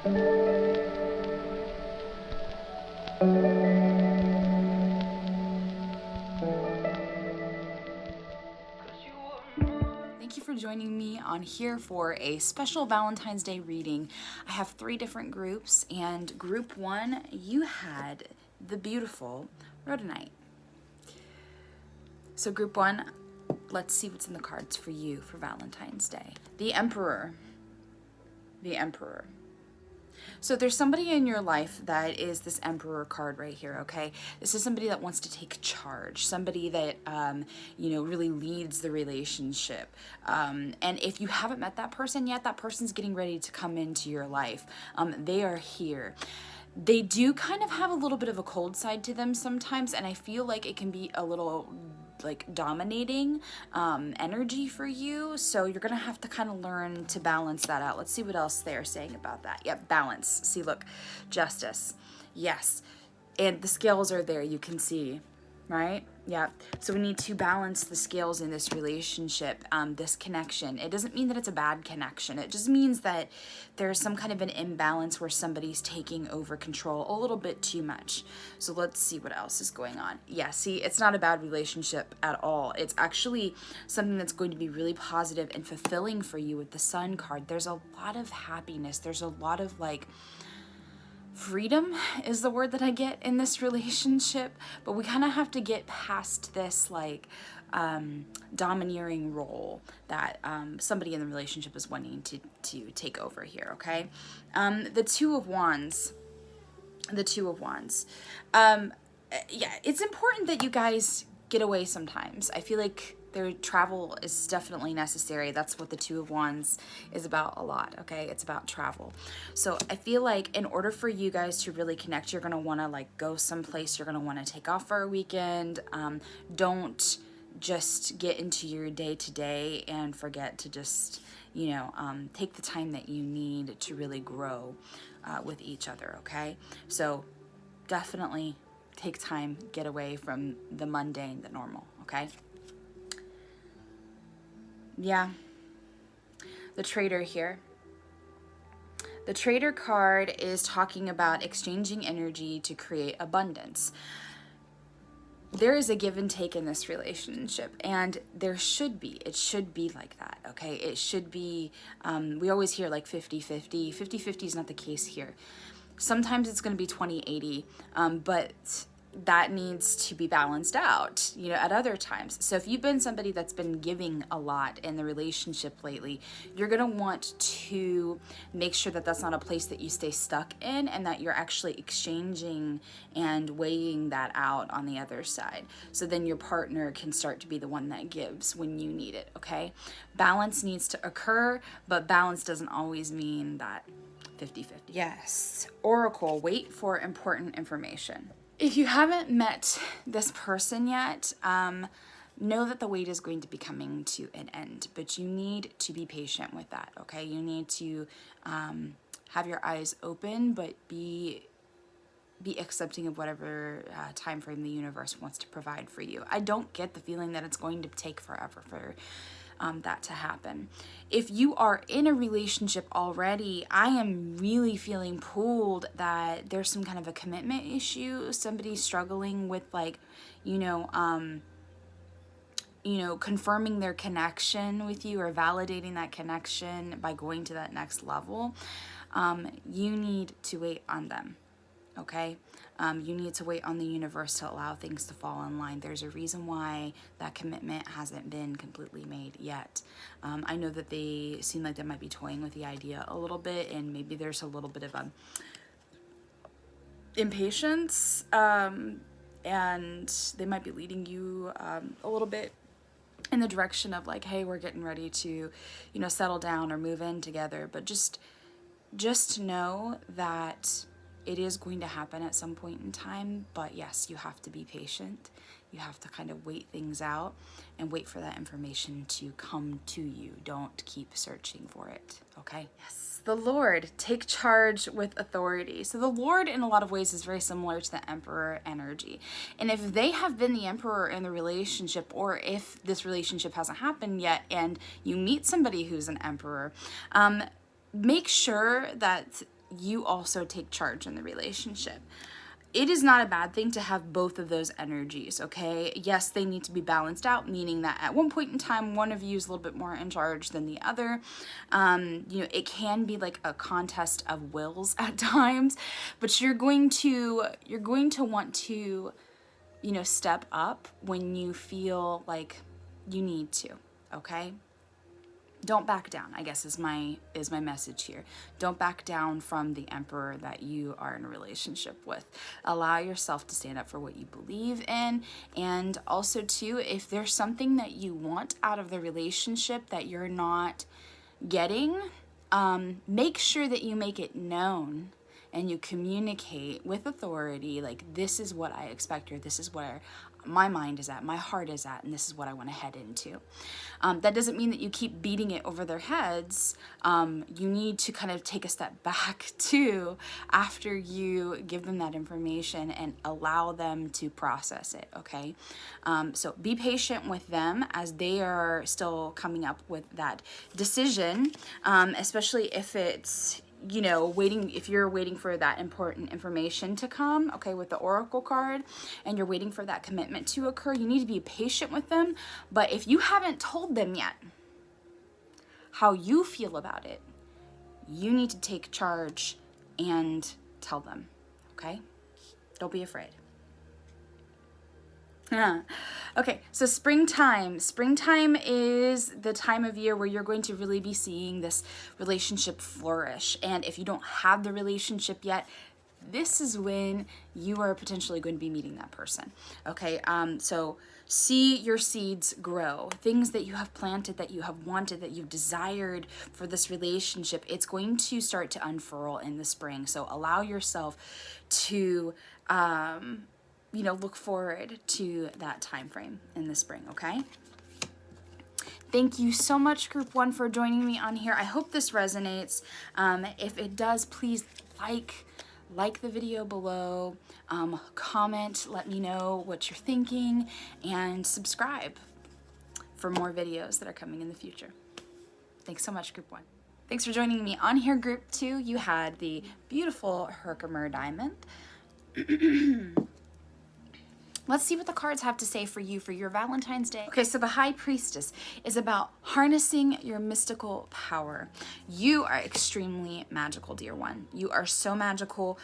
Thank you for joining me on here for a special Valentine's Day reading. I have 3 different groups, and group 1, you had the beautiful rhodonite. So group 1, let's see what's in the cards for you for Valentine's Day. The Emperor. The Emperor. So there's somebody in your life that is this Emperor card right here, okay? This is somebody that wants to take charge, somebody that, really leads the relationship. And if you haven't met that person yet, that person's getting ready to come into your life. They are here. They do kind of have a little bit of a cold side to them sometimes, and I feel like it can be a little like dominating energy for you, so you're gonna have to kind of learn to balance that out. Let's see what else they're saying about that. Yep, balance. See, look, justice. Yes, and the scales are there, you can see, right? Yeah, so we need to balance the scales in this relationship, this connection. It doesn't mean that it's a bad connection. It just means that there's some kind of an imbalance where somebody's taking over control a little bit too much. So let's see what else is going on. Yeah, see, it's not a bad relationship at all. It's actually something that's going to be really positive and fulfilling for you with the Sun card. There's a lot of happiness. There's a lot of like, freedom is the word that I get in this relationship, but we kind of have to get past this like domineering role that somebody in the relationship is wanting to take over here, okay? The Two of Wands. The Two of Wands. Yeah, it's important that you guys get away sometimes. I feel like their travel is definitely necessary. That's what the Two of Wands is about a lot, okay? It's about travel. So I feel like in order for you guys to really connect, you're gonna wanna like go someplace, you're gonna wanna take off for a weekend. Don't just get into your day-to-day and forget to just, take the time that you need to really grow with each other, okay? So definitely take time, get away from the mundane, the normal, okay? Yeah, the Trader here. The Trader card is talking about exchanging energy to create abundance. There is a give and take in this relationship, and there should be. It should be like that, okay? It should be, we always hear like 50-50. 50-50 is not the case here. Sometimes it's going to be 20-80, but that needs to be balanced out, at other times. So if you've been somebody that's been giving a lot in the relationship lately, you're going to want to make sure that that's not a place that you stay stuck in, and that you're actually exchanging and weighing that out on the other side. So then your partner can start to be the one that gives when you need it, okay? Balance needs to occur, but balance doesn't always mean that 50-50. Yes. Oracle, wait for important information. If you haven't met this person yet, know that the wait is going to be coming to an end, but you need to be patient with that, okay? You need to have your eyes open, but be accepting of whatever time frame the universe wants to provide for you. I don't get the feeling that it's going to take forever for that to happen. If you are in a relationship already, I am really feeling pulled that there's some kind of a commitment issue. Somebody's struggling with like, confirming their connection with you or validating that connection by going to that next level. You need to wait on them. Okay? You need to wait on the universe to allow things to fall in line. There's a reason why that commitment hasn't been completely made yet. I know that they seem like they might be toying with the idea a little bit, and maybe there's a little bit of impatience, and they might be leading you a little bit in the direction of like, hey, we're getting ready to, settle down or move in together. But just know that it is going to happen at some point in time, but yes, you have to be patient. You have to kind of wait things out and wait for that information to come to you. Don't keep searching for it, okay? Yes, the Lord, take charge with authority. So the Lord in a lot of ways is very similar to the Emperor energy. And if they have been the Emperor in the relationship, or if this relationship hasn't happened yet and you meet somebody who's an Emperor, make sure that you also take charge in the relationship. It is not a bad thing to have both of those energies, okay? Yes, they need to be balanced out, meaning that at one point in time, one of you is a little bit more in charge than the other. You know, it can be like a contest of wills at times, but you're going to want to, you know, step up when you feel like you need to, okay? Don't back down, I guess is my message here. Don't back down from the emperor that you are in a relationship with. Allow yourself to stand up for what you believe in. And also too, if there's something that you want out of the relationship that you're not getting, make sure that you make it known and you communicate with authority, like, this is what I expect, or this is where my mind is at, my heart is at, and this is what I want to head into. That doesn't mean that you keep beating it over their heads. You need to kind of take a step back too after you give them that information and allow them to process it, okay? So be patient with them as they are still coming up with that decision, especially if it's, you know, if you're waiting for that important information to come, okay, with the Oracle card, and you're waiting for that commitment to occur, you need to be patient with them. But if you haven't told them yet how you feel about it, you need to take charge and tell them, okay? Don't be afraid. Okay, so springtime. Springtime is the time of year where you're going to really be seeing this relationship flourish. And if you don't have the relationship yet, this is when you are potentially going to be meeting that person. Okay, so see your seeds grow. Things that you have planted, that you have wanted, that you've desired for this relationship, it's going to start to unfurl in the spring. So allow yourself to you know, look forward to that time frame in the spring, okay? Thank you so much, Group 1, for joining me on here. I hope this resonates. If it does, please like the video below, comment, let me know what you're thinking, and subscribe for more videos that are coming in the future. Thanks so much, Group 1. Thanks for joining me on here, Group 2. You had the beautiful Herkimer Diamond. Let's see what the cards have to say for you for your Valentine's Day. Okay, so the High Priestess is about harnessing your mystical power. You are extremely magical, dear one. You are so magical.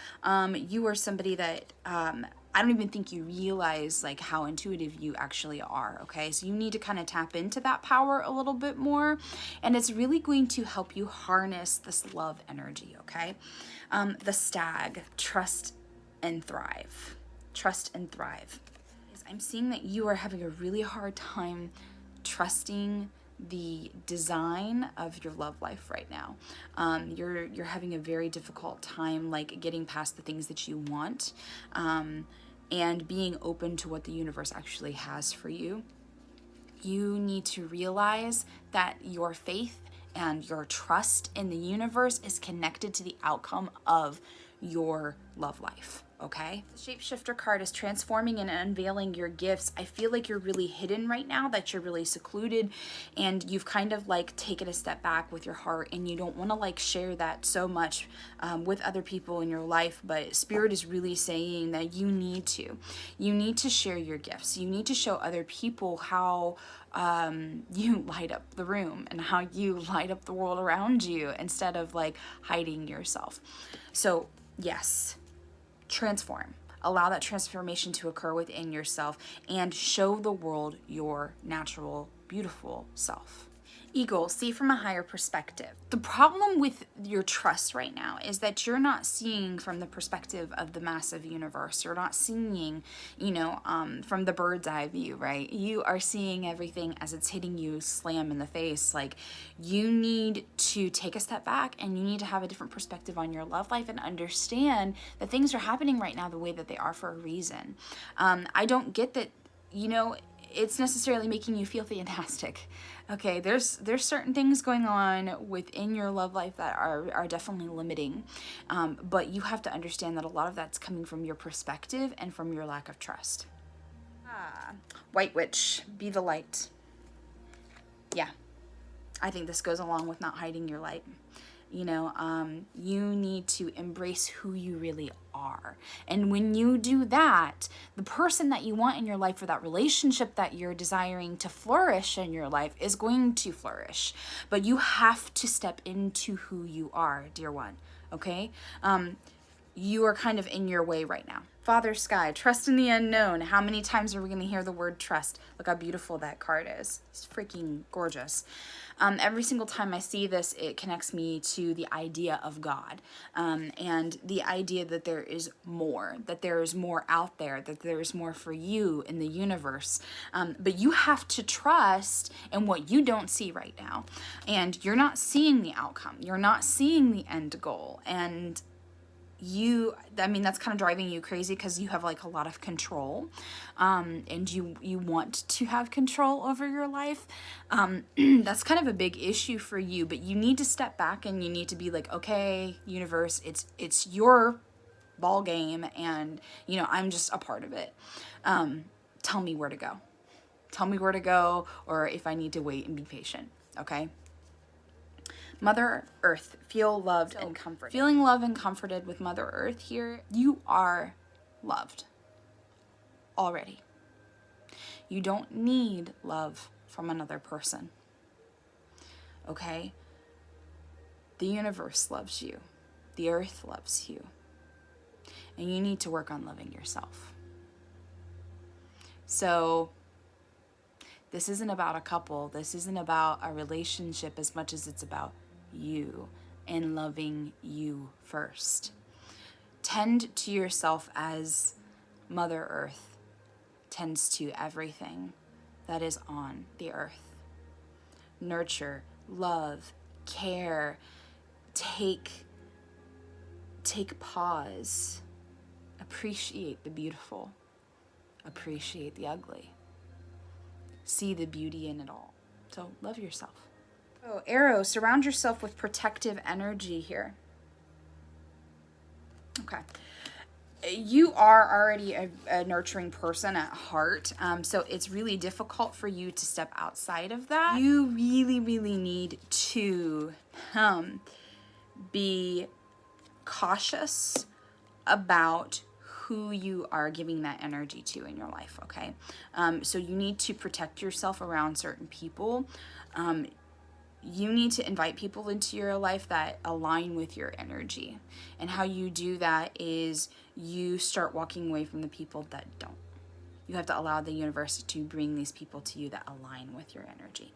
You are somebody that I don't even think you realize like how intuitive you actually are, okay? So you need to kind of tap into that power a little bit more, and it's really going to help you harness this love energy, okay? The Stag, trust and thrive. Trust and thrive. I'm seeing that you are having a really hard time trusting the design of your love life right now. You're having a very difficult time like getting past the things that you want, and being open to what the universe actually has for you. You need to realize that your faith and your trust in the universe is connected to the outcome of your love life. Okay? The Shapeshifter card is transforming and unveiling your gifts. I feel like you're really hidden right now, that you're really secluded, and you've kind of like taken a step back with your heart, and you don't want to like share that so much with other people in your life, but Spirit is really saying that you need to share your gifts. You need to show other people how you light up the room and how you light up the world around you instead of like hiding yourself. So yes, transform. Allow that transformation to occur within yourself and show the world your natural, beautiful self. Eagle, see from a higher perspective. The problem with your trust right now is that you're not seeing from the perspective of the massive universe. You're not seeing, you know, from the bird's eye view, right? You are seeing everything as it's hitting you slam in the face. Like, you need to take a step back and you need to have a different perspective on your love life and understand that things are happening right now the way that they are for a reason. I don't get that, you know, it's necessarily making you feel fantastic. Okay, there's certain things going on within your love life that are definitely limiting, but you have to understand that a lot of that's coming from your perspective and from your lack of trust. White Witch, be the light. Yeah, I think this goes along with not hiding your light. You need to embrace who you really are. And when you do that, the person that you want in your life, or that relationship that you're desiring to flourish in your life, is going to flourish. But you have to step into who you are, dear one. Okay? You are kind of in your way right now. Father Sky, trust in the unknown. How many times are we going to hear the word trust? Look how beautiful that card is. It's freaking gorgeous. Every single time I see this, it connects me to the idea of God, and the idea that there is more, that there is more out there, that there is more for you in the universe. But you have to trust in what you don't see right now. And you're not seeing the outcome. You're not seeing the end goal. And that's kind of driving you crazy, because you have like a lot of control, and you want to have control over your life. That's kind of a big issue for you, but you need to step back and you need to be like, okay, universe, it's your ball game, and I'm just a part of it. Tell me where to go. Tell me where to go, or if I need to wait and be patient. Okay. Mother Earth, feel loved and comforted. Feeling loved and comforted with Mother Earth here. You are loved already. You don't need love from another person. Okay? The universe loves you. The earth loves you. And you need to work on loving yourself. So, this isn't about a couple. This isn't about a relationship as much as it's about you and loving you first. Tend to yourself as Mother Earth tends to everything that is on the earth. Nurture, love, care, take pause, appreciate the beautiful, appreciate the ugly, see the beauty in it all. So love yourself. Oh, Arrow, surround yourself with protective energy here. Okay. You are already a nurturing person at heart, so it's really difficult for you to step outside of that. You really, really need to be cautious about who you are giving that energy to in your life, okay? So you need to protect yourself around certain people. You need to invite people into your life that align with your energy. And how you do that is you start walking away from the people that don't. You have to allow the universe to bring these people to you that align with your energy.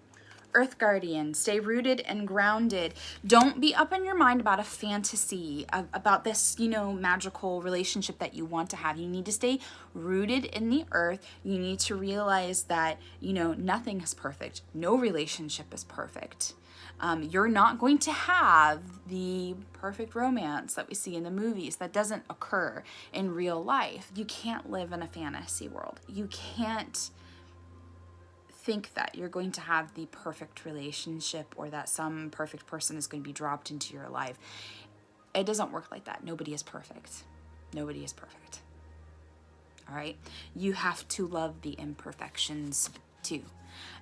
Earth Guardian, stay rooted and grounded. Don't be up in your mind about a fantasy, about this, magical relationship that you want to have. You need to stay rooted in the earth. You need to realize that, nothing is perfect. No relationship is perfect. You're not going to have the perfect romance that we see in the movies. That doesn't occur in real life. You can't live in a fantasy world. You can't think that you're going to have the perfect relationship, or that some perfect person is going to be dropped into your life. It doesn't work like that. Nobody is perfect. Nobody is perfect. All right? You have to love the imperfections too.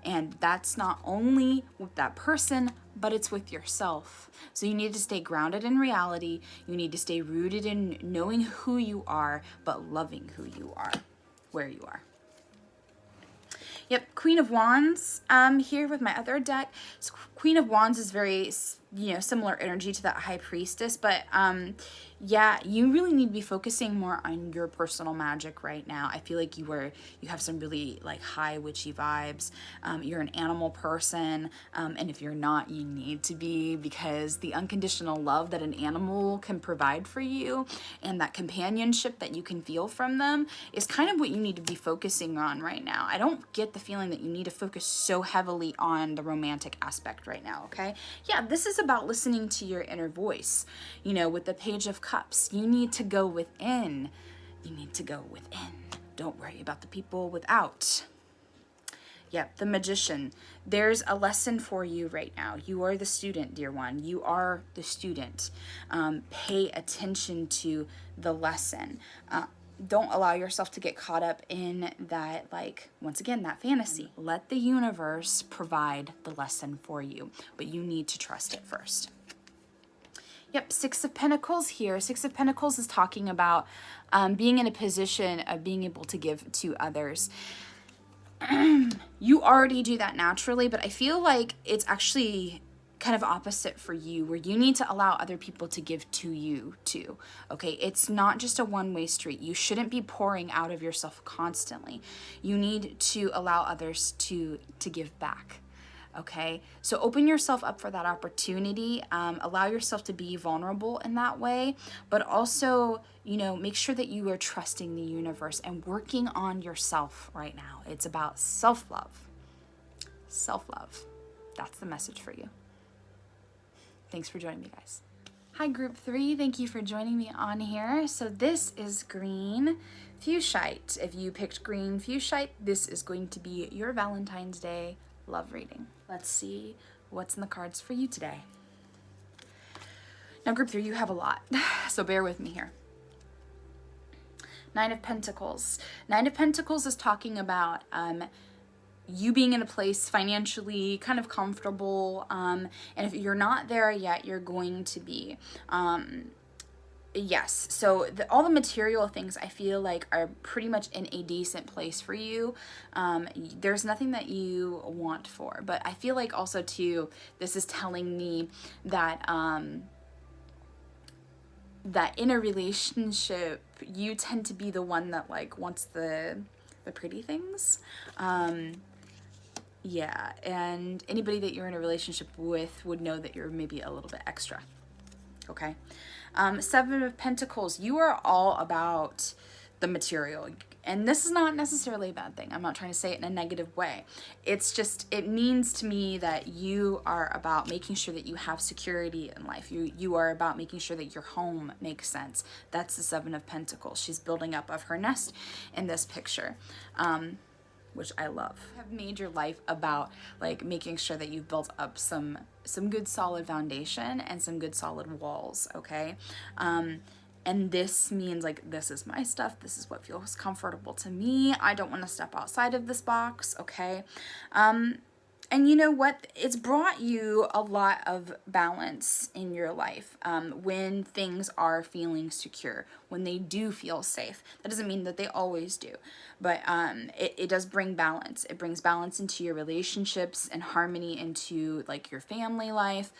And that's not only with that person, but it's with yourself. So you need to stay grounded in reality. You need to stay rooted in knowing who you are, but loving who you are, where you are. Yep, Queen of Wands here with my other deck. So Queen of Wands is very, similar energy to that High Priestess, but yeah, you really need to be focusing more on your personal magic right now. I feel like you have some really like high witchy vibes. You're an animal person, and if you're not, you need to be, because the unconditional love that an animal can provide for you and that companionship that you can feel from them is kind of what you need to be focusing on right now. I don't get the feeling that you need to focus so heavily on the romantic aspect right now, okay? Yeah, this is about listening to your inner voice. With the Page of Cups, you need to go within. You need to go within. Don't worry about the people without. Yep, the Magician. There's a lesson for you right now. You are the student, dear one. You are the student. Pay attention to the lesson. Don't allow yourself to get caught up in that, once again, that fantasy. Let the universe provide the lesson for you, but you need to trust it first. Yep, Six of Pentacles here. Six of Pentacles is talking about being in a position of being able to give to others. You already do that naturally, but I feel like it's actually kind of opposite for you, where you need to allow other people to give to you too. Okay, it's not just a one-way street. You shouldn't be pouring out of yourself constantly. You need to allow others to give back. Okay, so open yourself up for that opportunity. Allow yourself to be vulnerable in that way, but also, you know, make sure that you are trusting the universe and working on yourself right now. It's about self-love. Self-love. That's the message for you. Thanks for joining me, guys. Hi, group 3. Thank you for joining me on here. So this is green fuchsite. If you picked green fuchsite, this is going to be your Valentine's Day love reading. Let's see what's in the cards for you today. Now, group 3, you have a lot, so bear with me here. Nine of Pentacles. Nine of Pentacles is talking about you being in a place financially kind of comfortable, and if you're not there yet, you're going to be. Yes, so all the material things I feel like are pretty much in a decent place for you. There's nothing that you want for, but I feel like also too, this is telling me that that in a relationship, you tend to be the one that like wants the pretty things. Yeah, and anybody that you're in a relationship with would know that you're maybe a little bit extra. Okay. Seven of Pentacles, you are all about the material. And this is not necessarily a bad thing. I'm not trying to say it in a negative way. It's just, it means to me that you are about making sure that you have security in life. You are about making sure that your home makes sense. That's the Seven of Pentacles. She's building up of her nest in this picture. Which I love. You have made your life about like making sure that you've built up some good solid foundation and some good solid walls, okay? And this means like, this is my stuff, this is what feels comfortable to me, I don't want to step outside of this box, okay? And you know what? It's brought you a lot of balance in your life when things are feeling secure, when they do feel safe. That doesn't mean that they always do, but it does bring balance. It brings balance into your relationships and harmony into like your family life.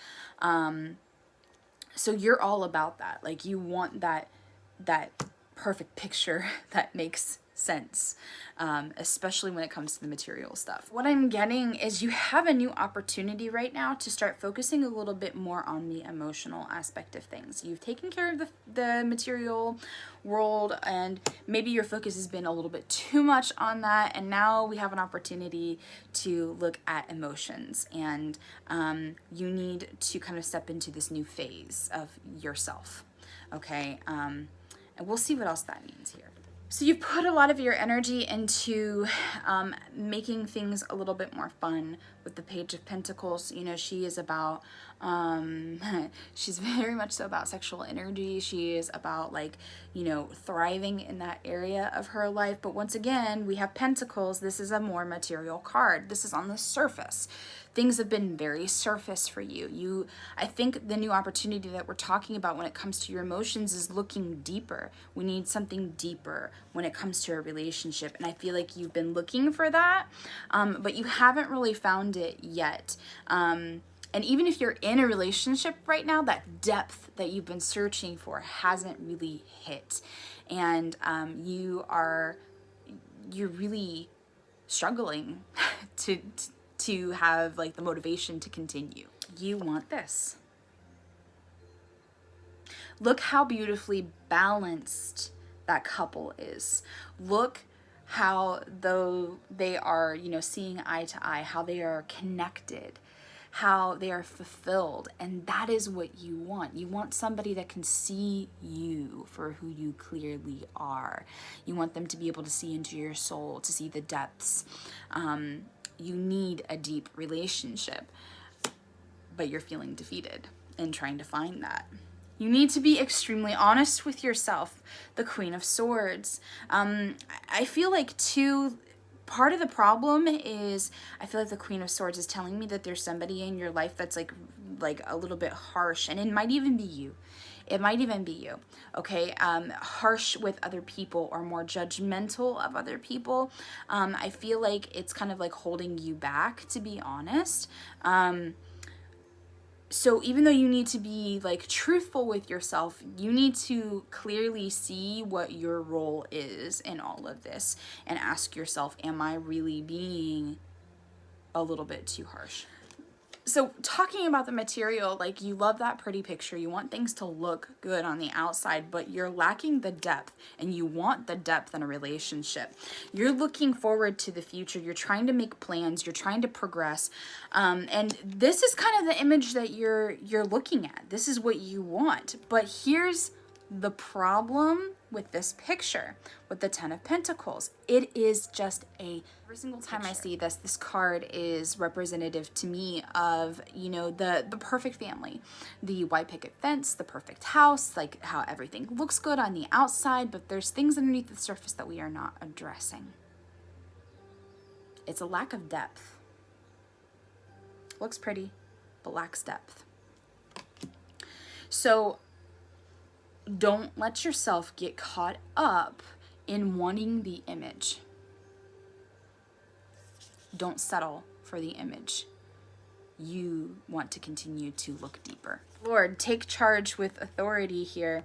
So you're all about that. Like you want that perfect picture that makes sense, especially when it comes to the material stuff. What I'm getting is you have a new opportunity right now to start focusing a little bit more on the emotional aspect of things. You've taken care of the material world, and maybe your focus has been a little bit too much on that, and now we have an opportunity to look at emotions, and you need to kind of step into this new phase of yourself, okay? And we'll see what else that means here. So you put a lot of your energy into making things a little bit more fun with the Page of Pentacles. You know, she is about, she's very much so about sexual energy. She is about like, you know, thriving in that area of her life. But once again, we have Pentacles. This is a more material card. This is on the surface. Things have been very surface for you. I think the new opportunity that we're talking about when it comes to your emotions is looking deeper. We need something deeper when it comes to a relationship. And I feel like you've been looking for that, but you haven't really found it yet. And even if you're in a relationship right now, that depth that you've been searching for hasn't really hit. And you're really struggling to have like the motivation to continue. You want this. Look how beautifully balanced that couple is. Look how, though they are, you know, seeing eye to eye, how they are connected, how they are fulfilled. And that is what you want. You want somebody that can see you for who you clearly are. You want them to be able to see into your soul, to see the depths. You need a deep relationship, but you're feeling defeated in trying to find that. You need to be extremely honest with yourself. The Queen of Swords. I feel like too, part of the problem is I feel like the Queen of Swords is telling me that there's somebody in your life that's like like a little bit harsh, and it might even be you. It might even be you, okay? Harsh with other people or more judgmental of other people. I feel like it's kind of like holding you back, to be honest. So even though you need to be like truthful with yourself, you need to clearly see what your role is in all of this and ask yourself, am I really being a little bit too harsh? So talking about the material, like you love that pretty picture, you want things to look good on the outside, but you're lacking the depth, and you want the depth in a relationship. You're looking forward to the future, you're trying to make plans, you're trying to progress, and this is kind of the image that you're looking at. This is what you want. But here's the problem with this picture, with the Ten of Pentacles. It is just every single time I see this card is representative to me of, you know, the perfect family, the white picket fence, the perfect house, like how everything looks good on the outside, but there's things underneath the surface that we are not addressing. It's a lack of depth. Looks pretty, but lacks depth. So don't let yourself get caught up in wanting the image. Don't settle for the image. You want to continue to look deeper. Lord, take charge with authority here.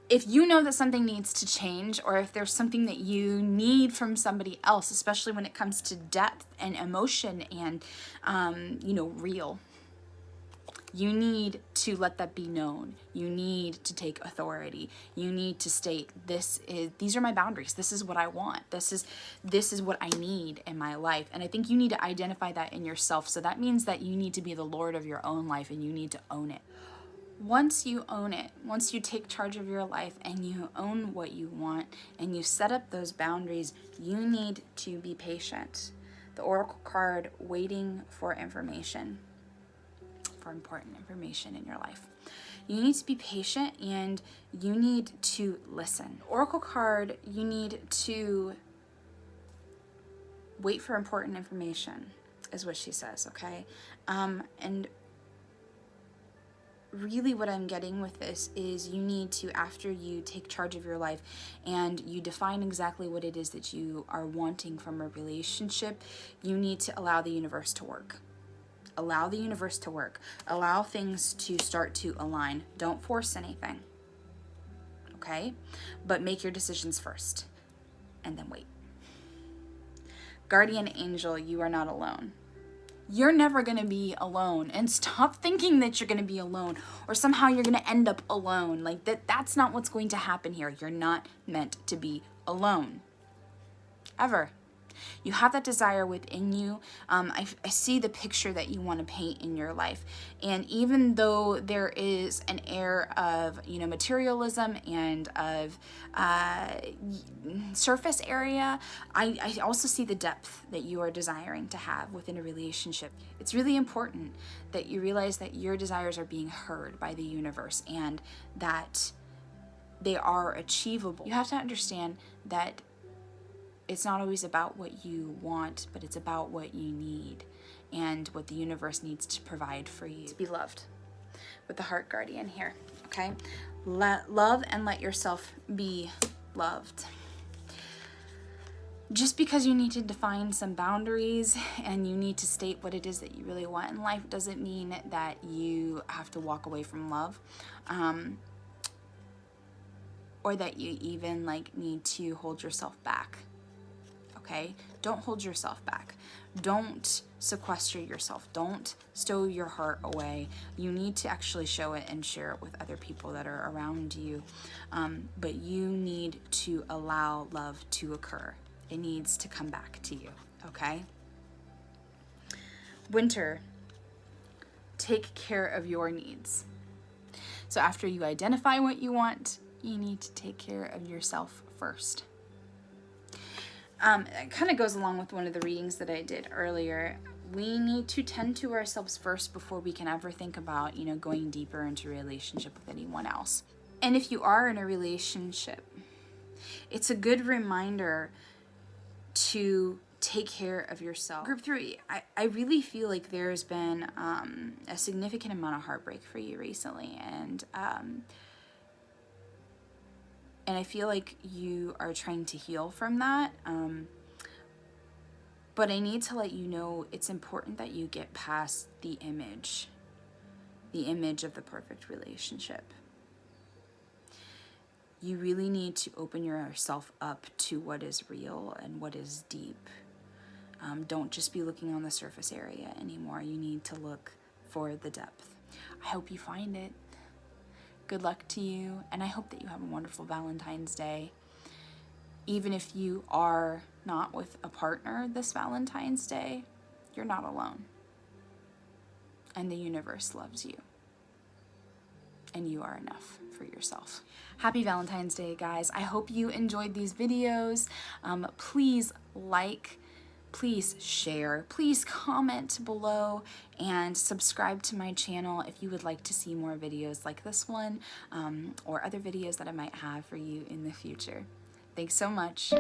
If you know that something needs to change, or if there's something that you need from somebody else, especially when it comes to depth and emotion and, real, you need to let that be known. You need to take authority. You need to state, these are my boundaries. This is what I want. This is what I need in my life. And I think you need to identify that in yourself. So that means that you need to be the Lord of your own life, and you need to own it. Once you own it, once you take charge of your life and you own what you want and you set up those boundaries, you need to be patient. The Oracle card, waiting for information. For important information in your life. You need to be patient, and you need to listen. Oracle card, you need to wait for important information, is what she says, okay? And really what I'm getting with this is you need to, after you take charge of your life and you define exactly what it is that you are wanting from a relationship, you need to allow the universe to work. Allow the universe to work. Allow things to start to align. Don't force anything, okay? But make your decisions first, and then wait. Guardian angel, you are not alone. You're never going to be alone, and stop thinking that you're going to be alone or somehow you're going to end up alone. Like that's not what's going to happen here. You're not meant to be alone, ever. You have that desire within you. I see the picture that you want to paint in your life. And even though there is an air of, materialism and of surface area, I also see the depth that you are desiring to have within a relationship. It's really important that you realize that your desires are being heard by the universe and that they are achievable. You have to understand that it's not always about what you want, but it's about what you need and what the universe needs to provide for you to be loved. With the heart guardian here, okay? Love and let yourself be loved. Just because you need to define some boundaries and you need to state what it is that you really want in life doesn't mean that you have to walk away from love. Or that you even need to hold yourself back. Okay? Don't hold yourself back. Don't sequester yourself. Don't stow your heart away. You need to actually show it and share it with other people that are around you. But you need to allow love to occur. It needs to come back to you. Okay? Winter, take care of your needs. So after you identify what you want, you need to take care of yourself first. It kind of goes along with one of the readings that I did earlier. We need to tend to ourselves first before we can ever think about, going deeper into a relationship with anyone else. And if you are in a relationship, it's a good reminder to take care of yourself. Group 3, I really feel like there's been a significant amount of heartbreak for you recently, and I feel like you are trying to heal from that. But I need to let you know it's important that you get past the image of the perfect relationship. You really need to open yourself up to what is real and what is deep. Don't just be looking on the surface area anymore. You need to look for the depth. I hope you find it. Good luck to you, and I hope that you have a wonderful Valentine's Day. Even if you are not with a partner this Valentine's Day, you're not alone. And the universe loves you. And you are enough for yourself. Happy Valentine's Day, guys. I hope you enjoyed these videos. Please like, please share, please comment below, and subscribe to my channel if you would like to see more videos like this one, or other videos that I might have for you in the future. Thanks so much.